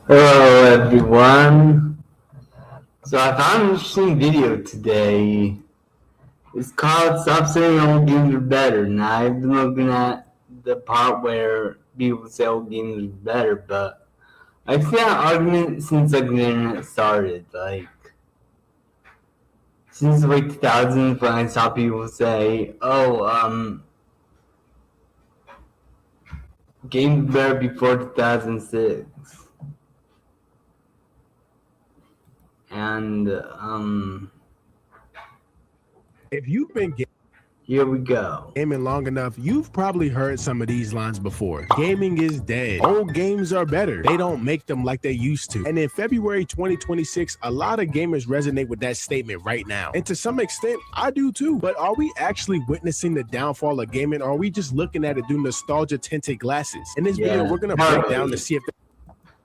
Hello everyone. So I found an interesting video today. It's called Stop Saying Old Games Are Better. And I've been looking at the part where people say old games are better, but I've seen that argument since the internet started. Since 2000s when I saw people say, games were better before 2006. And If you've been here we go. gaming long enough, you've probably heard some of these lines before. Gaming is dead. Old games are better. They don't make them like they used to. And in February 2026, a lot of gamers resonate with that statement right now. And to some extent, I do too. But are we actually witnessing the downfall of gaming, or are we just looking at it through nostalgia-tinted glasses? In this video, we're going to break down to see if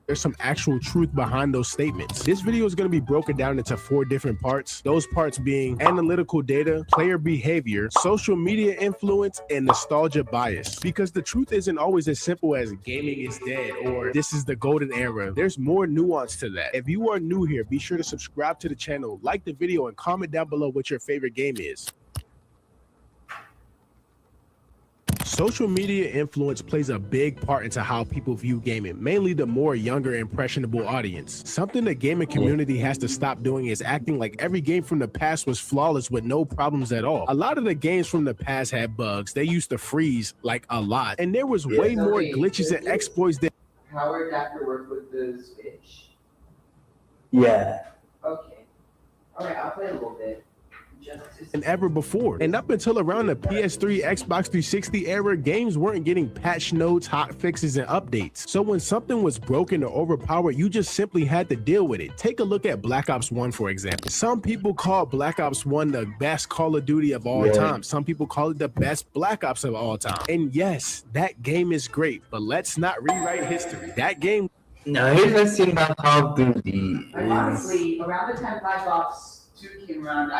there's some actual truth behind those statements. This video is going to be broken down into 4 different parts. Those parts being analytical data, player behavior, social media influence, and nostalgia bias. Because the truth isn't always as simple as gaming is dead or this is the golden era. There's more nuance to that. If you are new here, be sure to subscribe to the channel, like the video, and comment down below what your favorite game is. Social media influence plays a big part into how people view gaming, mainly the more younger, impressionable audience. Something the gaming community has to stop doing is acting like every game from the past was flawless with no problems at all. A lot of the games from the past had bugs. They used to freeze like a lot, and there was way more glitches and exploits than Howard after work with the Switch. Yeah. Okay. Alright, I'll play a little bit. than ever before. And up until around the PS3, Xbox 360 era, games weren't getting patch notes, hot fixes, and updates. So when something was broken or overpowered, you just simply had to deal with it. Take a look at Black Ops 1, for example. Some people call Black Ops 1 the best Call of Duty of all time. Some people call it the best Black Ops of all time. And yes, that game is great, but let's not rewrite history. That game... No, here's the thing about Call of Duty. Honestly, around the time Black Ops 2 came around,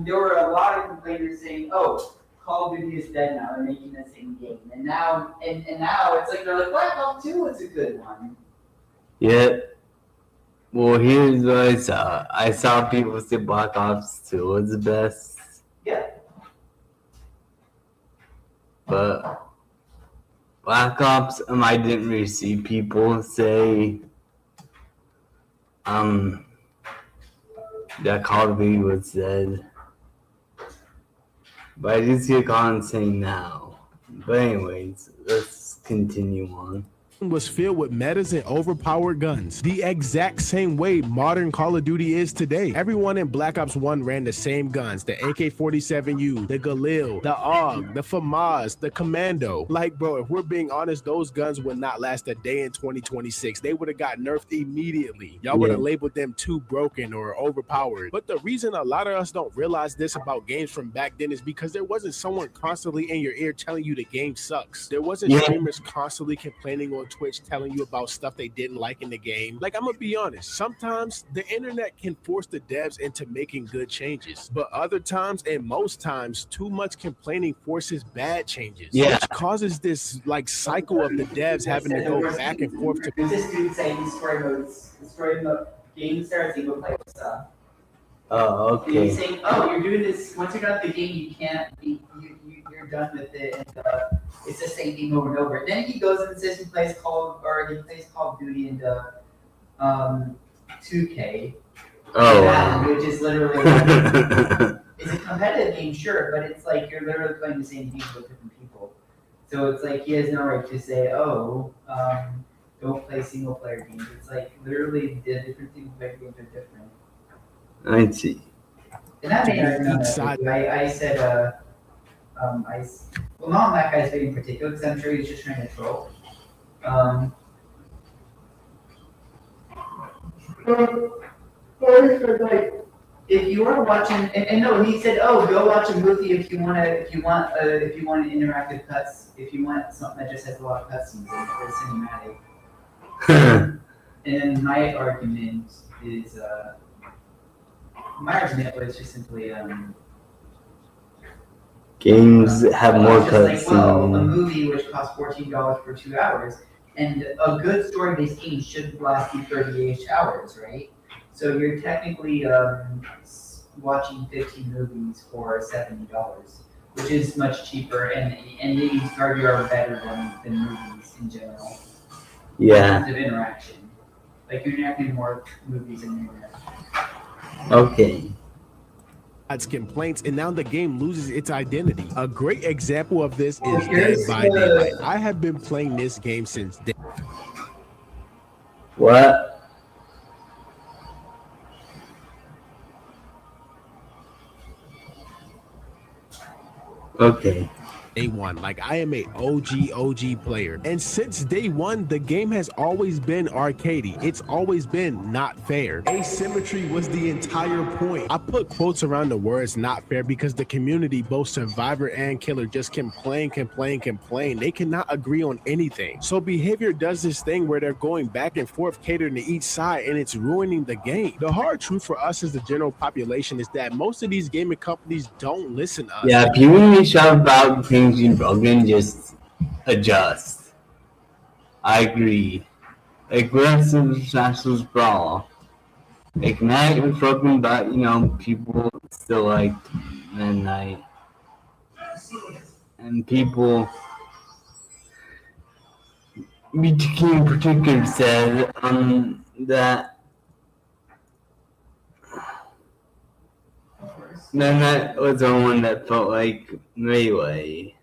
there were a lot of complainers saying, "Oh, Call of Duty is dead now. They're making the same game." And now it's like they're like, Black Ops 2 was a good one. Yeah. Well, here's what I saw. I saw people say Black Ops 2 was the best. Yeah. But Black Ops, I didn't really see people say that Call of Duty was dead. But I did see a comment saying now. But anyways, let's continue on. Was filled with metas and overpowered guns, the exact same way modern Call of Duty is today. Everyone in Black Ops 1 ran the same guns, the AK-47U, the Galil, the AUG, the FAMAS, the Commando. Like, bro, if we're being honest, those guns would not last a day in 2026. They would have got nerfed immediately. Y'all would have labeled them too broken or overpowered. But the reason a lot of us don't realize this about games from back then is because there wasn't someone constantly in your ear telling you the game sucks. There wasn't streamers constantly complaining on Twitch telling you about stuff they didn't like in the game. Like, I'm gonna be honest, sometimes the internet can force the devs into making good changes, but other times and most times too much complaining forces bad changes, which causes this like cycle of the devs having to go back and forth to this dude saying story mode game starts, single player stuff. Oh, okay. And he's saying, "Oh, you're doing this. Once you're done with the game, you can't be. You're done with it, and it's the same thing over and over." Then he goes and says he plays Call of Duty and 2K. Oh, which is literally like, it's a competitive game, sure, but it's like you're literally playing the same game with different people. So it's like he has no right to say, "Oh, don't play single player games." It's like literally the different single player games are different. I see. And that made I said, well, not on that guy's video in particular, because I'm sure he's just trying to troll. If you are watching, and no, he said, "Oh, go watch a movie if you want an interactive cuts, if you want something that just has a lot of cutscenes and it's cinematic." And then my argument was just simply games have more cutscenes. Like, well, a cutscenes. movie which costs $14 for 2 hours And a good story-based game should last you 38 hours, right? So you're technically watching 15 movies for $70, which is much cheaper, and games are better than movies in general. In terms of interaction. Like you're interacting more movies than the internet. Okay. Complaints, and now the game loses its identity. A great example of this is Dead here's by the- Daylight. I have been playing this game since day. What? Okay. Day one. Like, I am a OG player, and since day one the game has always been arcadey. It's always been not fair. Asymmetry was the entire point. I put quotes around the words not fair because the community, both survivor and killer, just complain. They cannot agree on anything. So behavior does this thing where they're going back and forth catering to each side, and it's ruining the game. The hard truth for us as the general population is that most of these gaming companies don't listen to us. Yeah, if you really shout about things being broken, just adjust. I agree. Like, Aggressive Smashless Brawl. Like, Night was broken, but, people still like Midnight. And people, BTK in particular, said that Midnight was the one that felt like Melee.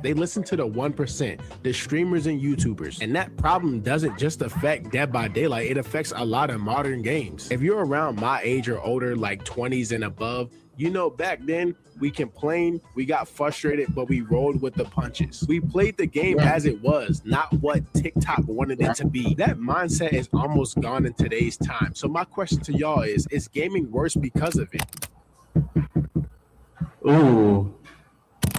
They listen to the 1%, the streamers and YouTubers. And that problem doesn't just affect Dead by Daylight, it affects a lot of modern games. If you're around my age or older, like 20s and above, back then we complained, we got frustrated, but we rolled with the punches. We played the game as it was, not what TikTok wanted it to be. That mindset is almost gone in today's time. So my question to y'all is gaming worse because of it? Ooh.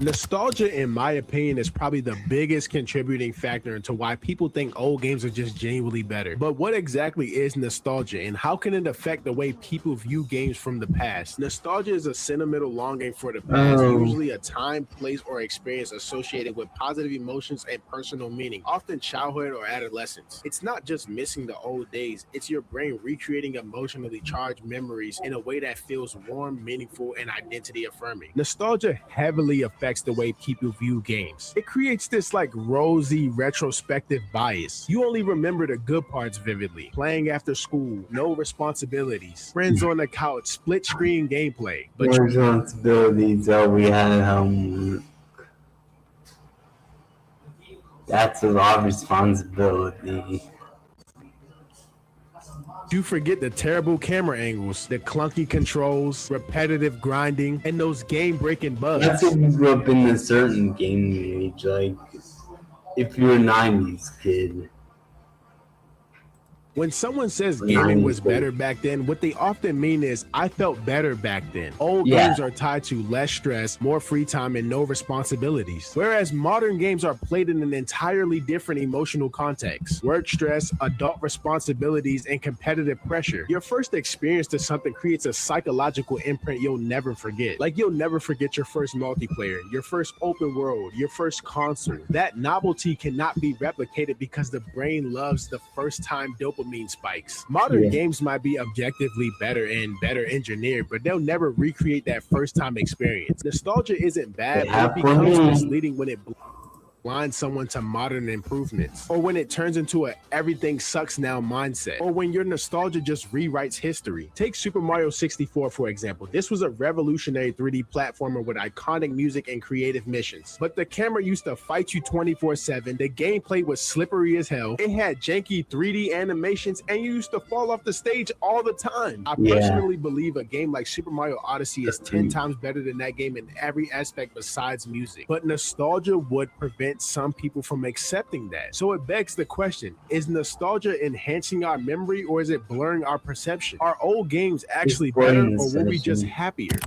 Nostalgia, in my opinion, is probably the biggest contributing factor into why people think old games are just genuinely better. But what exactly is nostalgia, and how can it affect the way people view games from the past? Nostalgia is a sentimental longing for the past, usually a time, place, or experience associated with positive emotions and personal meaning, often childhood or adolescence. It's not just missing the old days, it's your brain recreating emotionally charged memories in a way that feels warm, meaningful, and identity affirming. Nostalgia heavily affects the way people view games. It creates this rosy retrospective bias. You only remember the good parts vividly. Playing after school, no responsibilities, friends on the couch, split screen gameplay. But no responsibilities, we had homework. That's a lot of responsibility. you forget the terrible camera angles, the clunky controls, repetitive grinding, and those game-breaking bugs. That's if you grew up in a certain gaming age, like if you're a 90s kid. When someone says gaming was better back then, what they often mean is, I felt better back then. Old games are tied to less stress, more free time, and no responsibilities. Whereas modern games are played in an entirely different emotional context. Work stress, adult responsibilities, and competitive pressure. Your first experience to something creates a psychological imprint you'll never forget. Like you'll never forget your first multiplayer, your first open world, your first console. That novelty cannot be replicated because the brain loves the first time dopamine spikes. Modern games might be objectively better and better engineered, but they'll never recreate that first time experience. Nostalgia isn't bad, but it becomes misleading when it blinds someone to modern improvements, or when it turns into a everything sucks now mindset, or when your nostalgia just rewrites history. Take Super Mario 64 for example. This was a revolutionary 3D platformer with iconic music and creative missions, but the camera used to fight you 24/7. The gameplay was slippery as hell. It had janky 3D animations, and you used to fall off the stage all the time. I personally believe a game like Super Mario Odyssey is 10 times better than that game in every aspect besides music, but nostalgia would prevent some people from accepting that. So it begs the question, is nostalgia enhancing our memory, or is it blurring our perception? Are old games actually better, or were we just happier?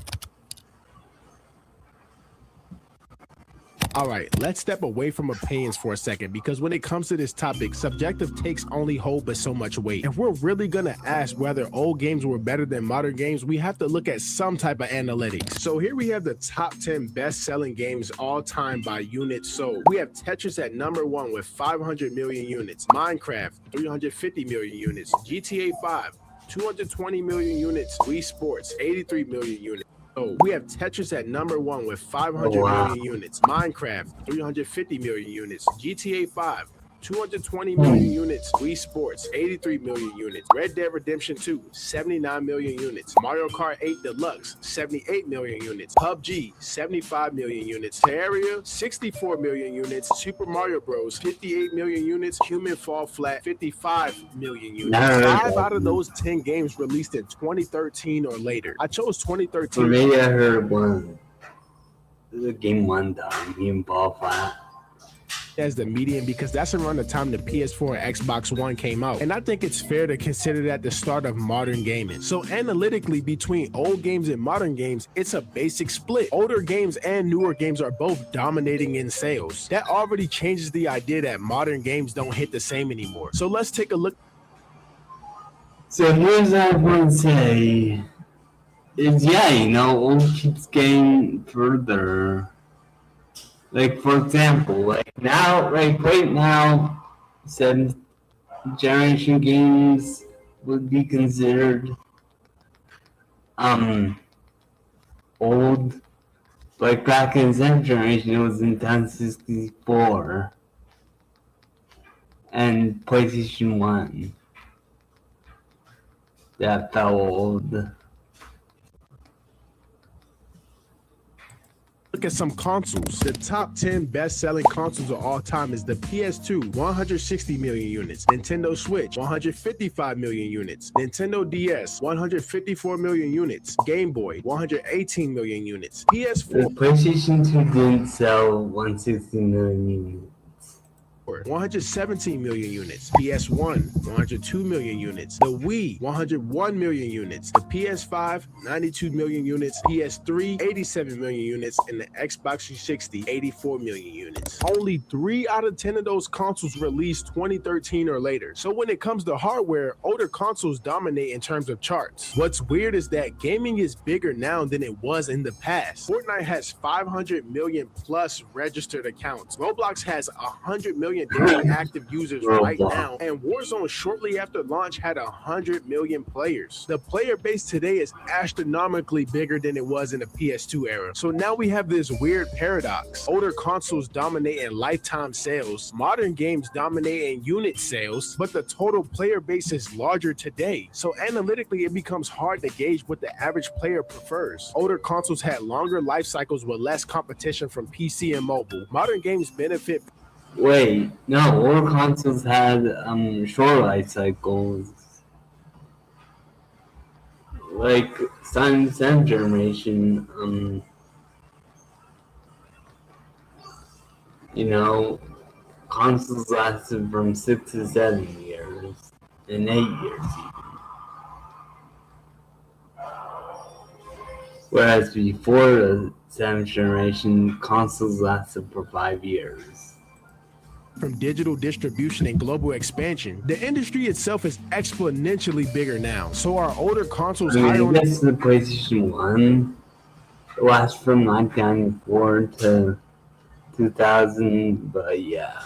All right, let's step away from opinions for a second, because when it comes to this topic, subjective takes only hold but so much weight. If we're really gonna ask whether old games were better than modern games, we have to look at some type of analytics. So here we have the top 10 best-selling games all time by units sold. We have Tetris at number 1 with 500 million units, Minecraft 350 million units, GTA 5 220 million units, Wii Sports 83 million units. So we have Tetris at number 1 with 500 million units, Minecraft 350 million units, GTA 5 220 million units, Wii Sports 83 million units, Red Dead Redemption 2 79 million units, Mario Kart 8 Deluxe 78 million units, PUBG 75 million units, Terraria 64 million units, Super Mario Bros 58 million units, Human Fall Flat 55 million units. 5 out of those 10 games released in 2013 or later. I chose 2013. Or maybe I heard one. The game one time, Human Fall Flat. As the median, because that's around the time the PS4 and Xbox One came out, and I think it's fair to consider that the start of modern gaming. So analytically, between old games and modern games, it's a basic split. Older games and newer games are both dominating in sales. That already changes the idea that modern games don't hit the same anymore. So let's take a look. So here's what I want to say is, old keeps getting further. Like, for example, right now, 7th generation games would be considered old. Like, back in 7th generation, it was Nintendo 64 and PlayStation 1 that felt old. Look at some consoles. The top 10 best-selling consoles of all time is the PS2, 160 million units, Nintendo Switch, 155 million units, Nintendo DS, 154 million units, Game Boy, 118 million units, PS4. The PlayStation 2 didn't sell 160 million units. 117 million units, PS1 102 million units, the Wii 101 million units, the PS5 92 million units, PS3 87 million units, and the Xbox 360 84 million units. Only 3 out of 10 of those consoles released 2013 or later. So when it comes to hardware, older consoles dominate in terms of charts. What's weird is that gaming is bigger now than it was in the past. Fortnite has 500 million plus registered accounts. Roblox has 100 million daily active users right now, and Warzone shortly after launch had 100 million players. The player base today is astronomically bigger than it was in the PS2 era. So now we have this weird paradox. Older consoles dominate in lifetime sales, modern games dominate in unit sales, but the total player base is larger today. So analytically, it becomes hard to gauge what the average player prefers. Older consoles had longer life cycles with less competition from PC and mobile. Modern games benefit. Wait, no, older consoles had short life cycles. Like, 7th generation, consoles lasted from 6 to 7 years, and 8 years even. Whereas before the 7th generation, consoles lasted for 5 years. From digital distribution and global expansion, the industry itself is exponentially bigger now. So our older consoles I guess the PlayStation 1 lasts from 1994 to 2000, but yeah,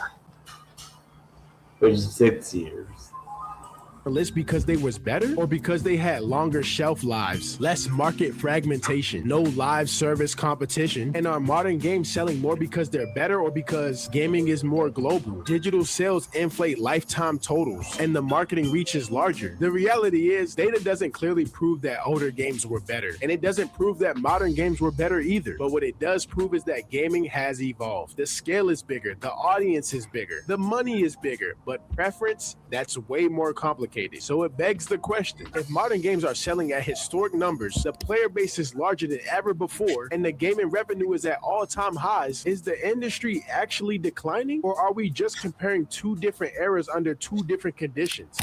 which is 6 years. list because they was better or because they had longer shelf lives, less market fragmentation, no live service competition, and are modern games selling more because they're better or because gaming is more global? Digital sales inflate lifetime totals and the marketing reach is larger. The reality is data doesn't clearly prove that older games were better, and it doesn't prove that modern games were better either. But what it does prove is that gaming has evolved. The scale is bigger, the audience is bigger, the money is bigger, but preference, that's way more complicated. So it begs the question, if modern games are selling at historic numbers, the player base is larger than ever before, and the gaming revenue is at all-time highs, is the industry actually declining, or are we just comparing two different eras under two different conditions?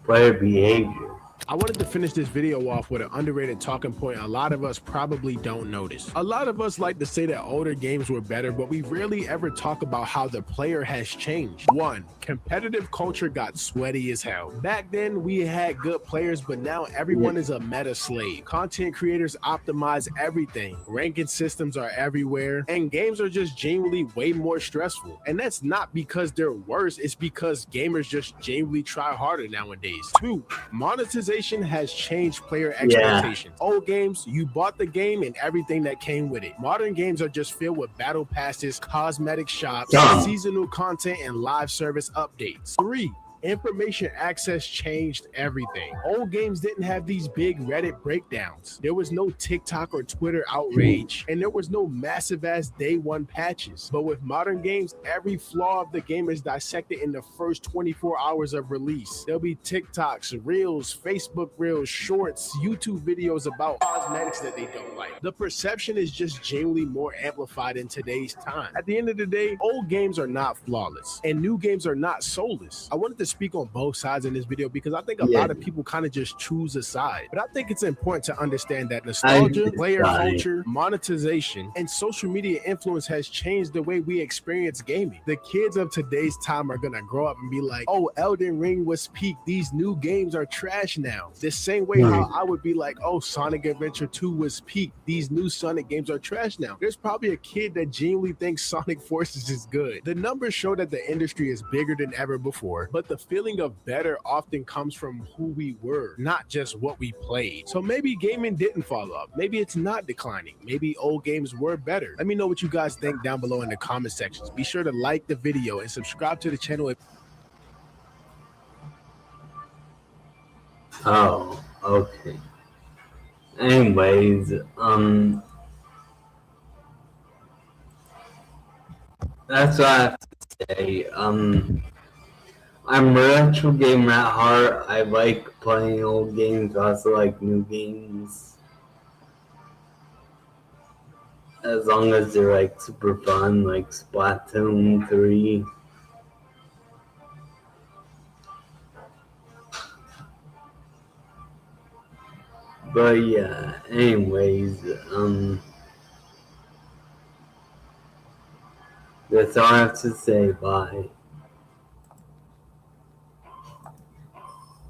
Player behavior. I wanted to finish this video off with an underrated talking point a lot of us probably don't notice. A lot of us like to say that older games were better, but we rarely ever talk about how the player has changed. 1. Competitive culture got sweaty as hell. Back then, we had good players, but now everyone is a meta slave. Content creators optimize everything. Ranking systems are everywhere, and games are just genuinely way more stressful. And that's not because they're worse, it's because gamers just genuinely try harder nowadays. 2. Monetization has changed player expectations. Old games, you bought the game and everything that came with it. Modern games are just filled with battle passes, cosmetic shops, seasonal content, and live service updates. 3. Information access changed everything. Old games didn't have these big Reddit breakdowns. There was no TikTok or Twitter outrage, and there was no massive ass day one patches. But with modern games, every flaw of the game is dissected in the first 24 hours of release. There'll be TikToks, Reels, Facebook Reels, Shorts, YouTube videos about cosmetics that they don't like. The perception is just genuinely more amplified in today's time. At the end of the day, old games are not flawless, and new games are not soulless. I wanted to speak on both sides in this video because I think a lot of people kind of just choose a side. But I think it's important to understand that nostalgia, player culture, monetization, and social media influence has changed the way we experience gaming. The kids of today's time are gonna grow up and be like, oh, Elden Ring was peak. These new games are trash now. The same way how I would be like, oh, Sonic Adventure 2 was peak. These new Sonic games are trash now. There's probably a kid that genuinely thinks Sonic Forces is good. The numbers show that the industry is bigger than ever before, but the feeling of better often comes from who we were, not just what we played. So maybe gaming didn't fall off. Maybe it's not declining. Maybe old games were better. Let me know what you guys think down below in the comment sections. Be sure to like the video and subscribe to the channel. Oh, okay. Anyways, that's what I have to say. I'm a retro gamer at heart. I like playing old games, I also like new games. As long as they're like super fun, like Splatoon 3. But yeah, anyways, that's all I have to say. Bye.